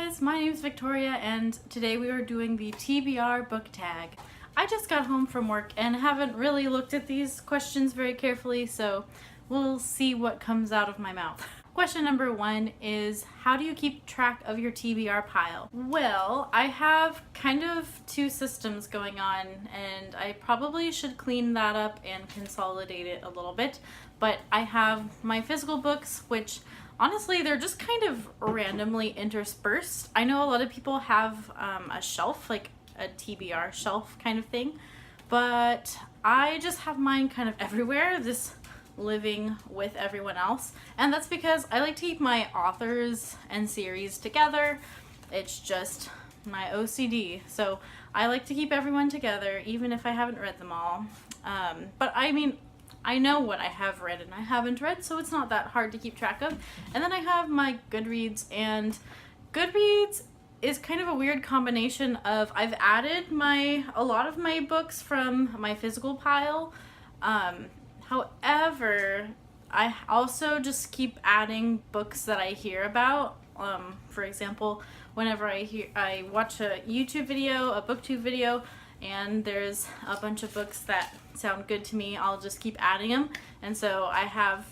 guys, my name is Victoria and today we are doing the TBR book tag. I just got home from work and haven't really looked at these questions very carefully, so we'll see what comes out of my mouth. Question number 1 is, how do you keep track of your TBR pile? Well, I have kind of two systems going on and I probably should clean that up and consolidate it a little bit, but I have my physical books, which honestly, they're just kind of randomly interspersed. I know a lot of people have a shelf, like a TBR shelf kind of thing, but I just have mine kind of everywhere, just living with everyone else. And that's because I like to keep my authors and series together. It's just my OCD. So I like to keep everyone together, even if I haven't read them all. But I mean, I know what I have read and I haven't read, so it's not that hard to keep track of. And then I have my Goodreads, and Goodreads is kind of a weird combination of, I've added a lot of my books from my physical pile. However, I also just keep adding books that I hear about. For example, whenever I watch a YouTube video, a booktube video, and there's a bunch of books that sound good to me, I'll just keep adding them, and so I have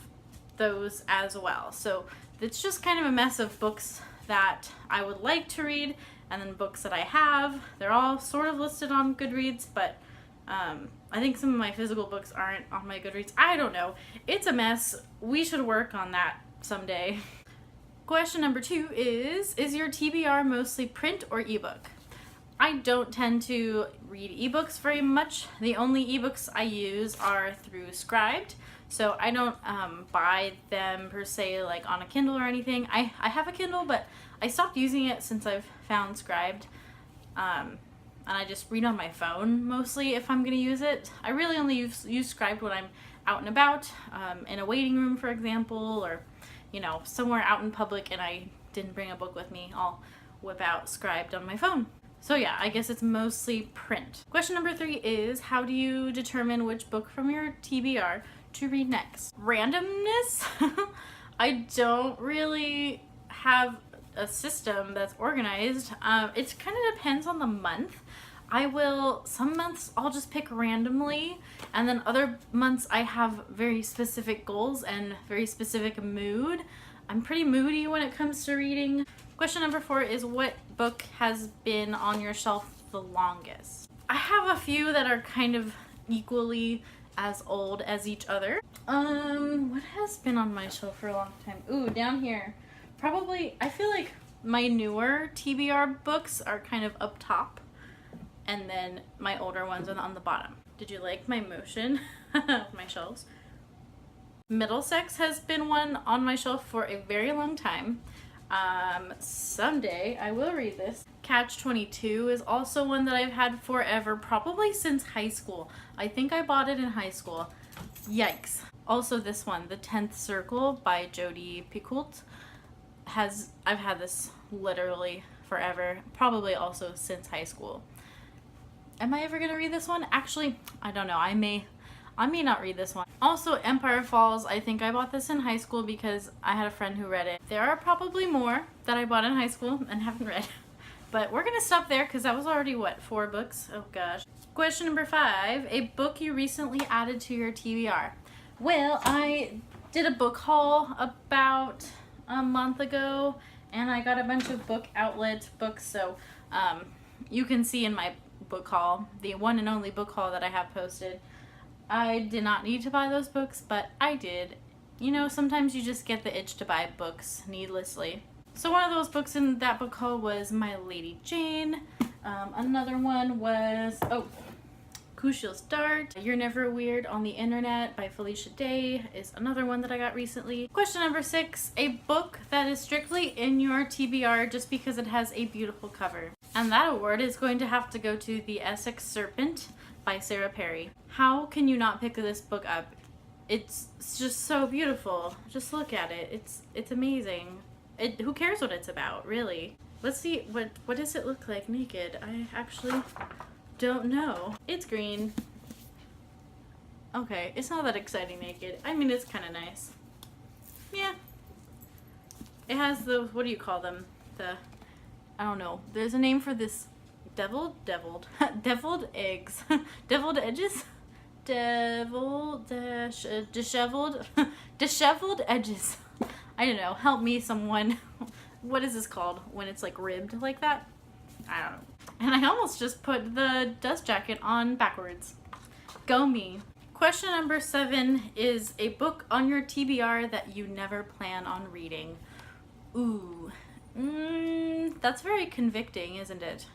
those as well. So it's just kind of a mess of books that I would like to read, and then books that I have. They're all sort of listed on Goodreads, but I think some of my physical books aren't on my Goodreads. I don't know. It's a mess. We should work on that someday. Question number 2 is your TBR mostly print or ebook? I don't tend to read ebooks very much. The only ebooks I use are through Scribd, so I don't buy them per se like on a Kindle or anything. I have a Kindle, but I stopped using it since I've found Scribd, and I just read on my phone mostly if I'm gonna use it. I really only use Scribd when I'm out and about, in a waiting room, for example, or somewhere out in public and I didn't bring a book with me. I'll whip out Scribd on my phone. So yeah, I guess it's mostly print. Question number 3 is, how do you determine which book from your TBR to read next? Randomness? I don't really have a system that's organized. It kind of depends on the month. Some months I'll just pick randomly, and then other months I have very specific goals and very specific mood. I'm pretty moody when it comes to reading. Question number 4 is, what book has been on your shelf the longest? I have a few that are kind of equally as old as each other. What has been on my shelf for a long time? Ooh, down here. Probably, I feel like my newer TBR books are kind of up top, and then my older ones are on the bottom. Did you like my motion of my shelves? Middlesex has been one on my shelf for a very long time. Someday I will read this. Catch-22 is also one that I've had forever, probably since high school. I think I bought it in high school. Yikes. Also this one, The 10th Circle by Jodi Picoult, I've had this literally forever, probably also since high school. Am I ever gonna read this one? Actually, I don't know. I may not read this one. Also, Empire Falls, I think I bought this in high school because I had a friend who read it. There are probably more that I bought in high school and haven't read. But we're gonna stop there because that was already, what, 4 books? Oh gosh. Question number 5, a book you recently added to your TBR. Well, I did a book haul about a month ago, and I got a bunch of Book Outlet books, so you can see in my book haul, the one and only book haul that I have posted. I did not need to buy those books, but I did. Sometimes you just get the itch to buy books needlessly. So one of those books in that book haul was My Lady Jane. Another one was, Crucial's Dart. You're Never Weird on the Internet by Felicia Day is another one that I got recently. Question number 6, a book that is strictly in your TBR just because it has a beautiful cover. And that award is going to have to go to The Essex Serpent by Sarah Perry. How can you not pick this book up? It's just so beautiful. Just look at it. It's amazing. Who cares what it's about, really? Let's see, what does it look like naked? I actually don't know. It's green. Okay, it's not that exciting naked. I mean, it's kind of nice. Yeah. It has the, what do you call them? The I don't know. There's a name for this. Deviled eggs. Deviled edges? Disheveled edges. I don't know. Help me, someone. What is this called when it's like ribbed like that? I don't know. And I almost just put the dust jacket on backwards. Go me. Question number 7 is a book on your TBR that you never plan on reading. Ooh. That's very convicting, isn't it?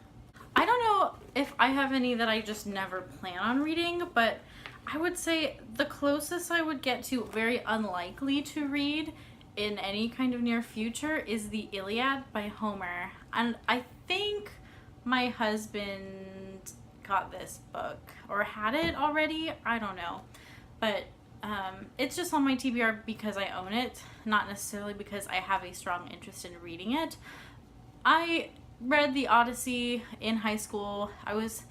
I don't know if I have any that I just never plan on reading, but I would say the closest I would get to very unlikely to read in any kind of near future is the Iliad by Homer. And I think my husband got this book or had it already. I don't know. But it's just on my TBR because I own it, not necessarily because I have a strong interest in reading it. I read the Odyssey in high school. I was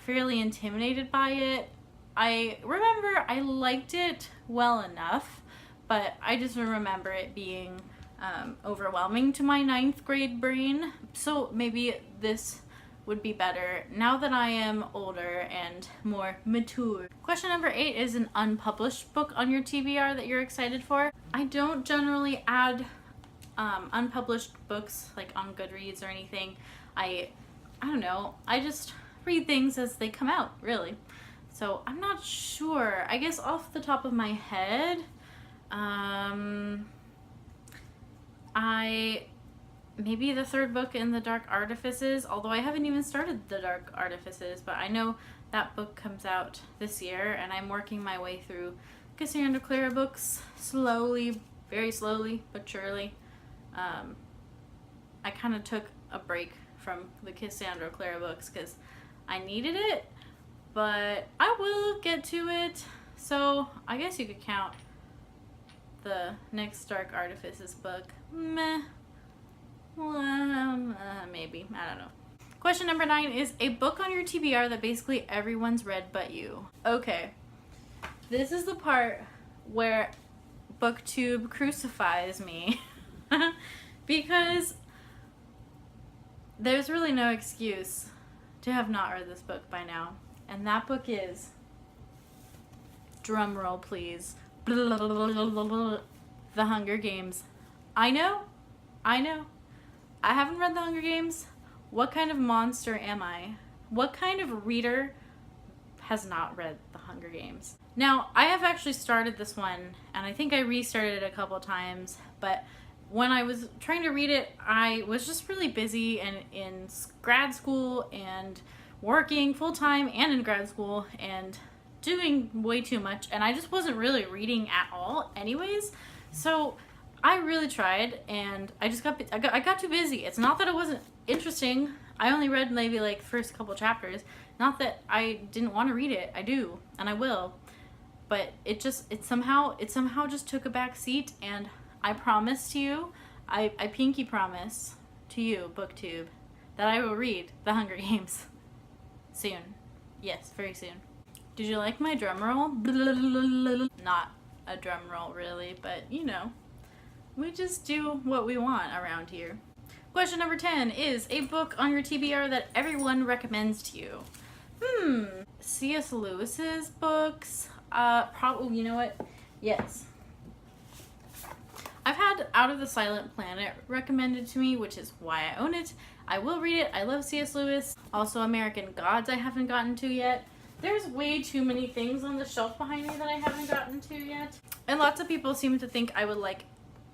fairly intimidated by it. I remember I liked it well enough, but I just remember it being overwhelming to my 9th grade brain. So maybe this would be better now that I am older and more mature. Question number 8 is an unpublished book on your TBR that you're excited for. I don't generally add unpublished books like on Goodreads or anything. I don't know. I just read things as they come out, really. So I'm not sure. I guess off the top of my head, maybe the 3rd book in the Dark Artifices, although I haven't even started the Dark Artifices, but I know that book comes out this year, and I'm working my way through Cassandra Clare books slowly, very slowly, but surely. I kind of took a break from the Cassandra Clare books because I needed it, but I will get to it. So I guess you could count the next Dark Artifices book. Meh. Well, maybe. I don't know. Question number 9 is a book on your TBR that basically everyone's read but you. Okay. This is the part where BookTube crucifies me. Because there's really no excuse to have not read this book by now. And that book is, drum roll please, The Hunger Games. I know. I haven't read The Hunger Games. What kind of monster am I? What kind of reader has not read The Hunger Games? Now, I have actually started this one, and I think I restarted it a couple times, but when I was trying to read it, I was just really busy and in grad school and working full-time and in grad school and doing way too much, and I just wasn't really reading at all anyways. So I really tried, and I got too busy. It's not that it wasn't interesting. I only read maybe like the first couple chapters. Not that I didn't want to read it. I do, and I will. But it somehow just took a back seat, and I promise to you, I pinky promise to you, BookTube, that I will read The Hunger Games soon. Yes, very soon. Did you like my drum roll? Not a drum roll really, but you know, we just do what we want around here. Question number 10 is a book on your TBR that everyone recommends to you. C.S. Lewis's books. Probably, you know what? Yes. I've had Out of the Silent Planet recommended to me, which is why I own it. I will read it. I love C.S. Lewis. Also, American Gods I haven't gotten to yet. There's way too many things on the shelf behind me that I haven't gotten to yet. And lots of people seem to think I would like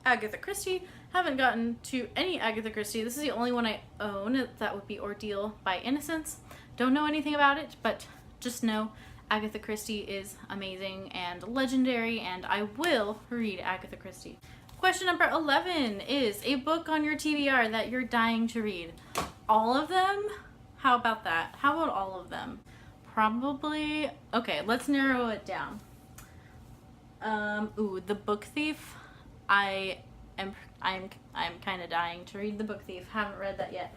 Agatha Christie. Haven't gotten to any Agatha Christie. This is the only one I own. That would be Ordeal by Innocence. Don't know anything about it, but just know Agatha Christie is amazing and legendary, and I will read Agatha Christie. Question number 11 is a book on your TBR that you're dying to read. All of them? How about that? How about all of them? Probably. Okay, let's narrow it down. The Book Thief. I'm kind of dying to read The Book Thief. Haven't read that yet.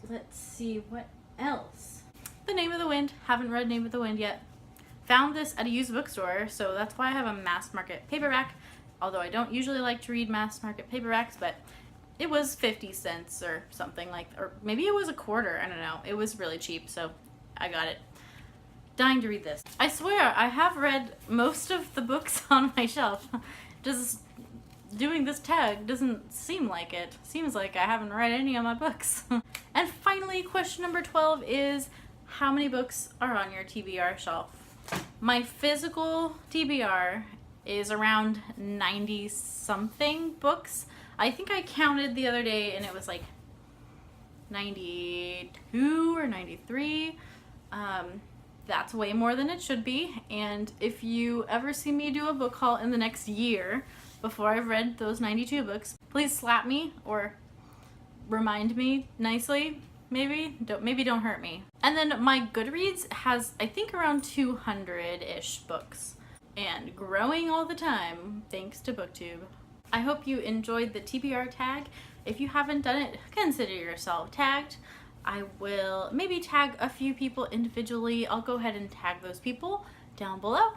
Let's see what else. The Name of the Wind. Haven't read Name of the Wind yet. Found this at a used bookstore, so that's why I have a mass market paperback. Although I don't usually like to read mass market paperbacks, but it was 50 cents or something like, or maybe it was a quarter, I don't know. It was really cheap, so I got it. Dying to read this. I swear, I have read most of the books on my shelf. Just doing this tag doesn't seem like it. Seems like I haven't read any of my books. And finally, question number 12 is, how many books are on your TBR shelf? My physical TBR is around 90 something books. I think I counted the other day and it was like 92 or 93. That's way more than it should be. And if you ever see me do a book haul in the next year before I've read those 92 books, please slap me or remind me nicely. Maybe don't hurt me. And then my Goodreads has, I think, around 200-ish books and growing all the time thanks to BookTube. I hope you enjoyed the TBR tag. If you haven't done it, consider yourself tagged. I will maybe tag a few people individually. I'll go ahead and tag those people down below.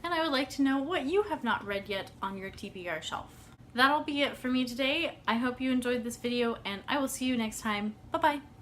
And I would like to know what you have not read yet on your TBR shelf. That'll be it for me today. I hope you enjoyed this video and I will see you next time. Bye-bye.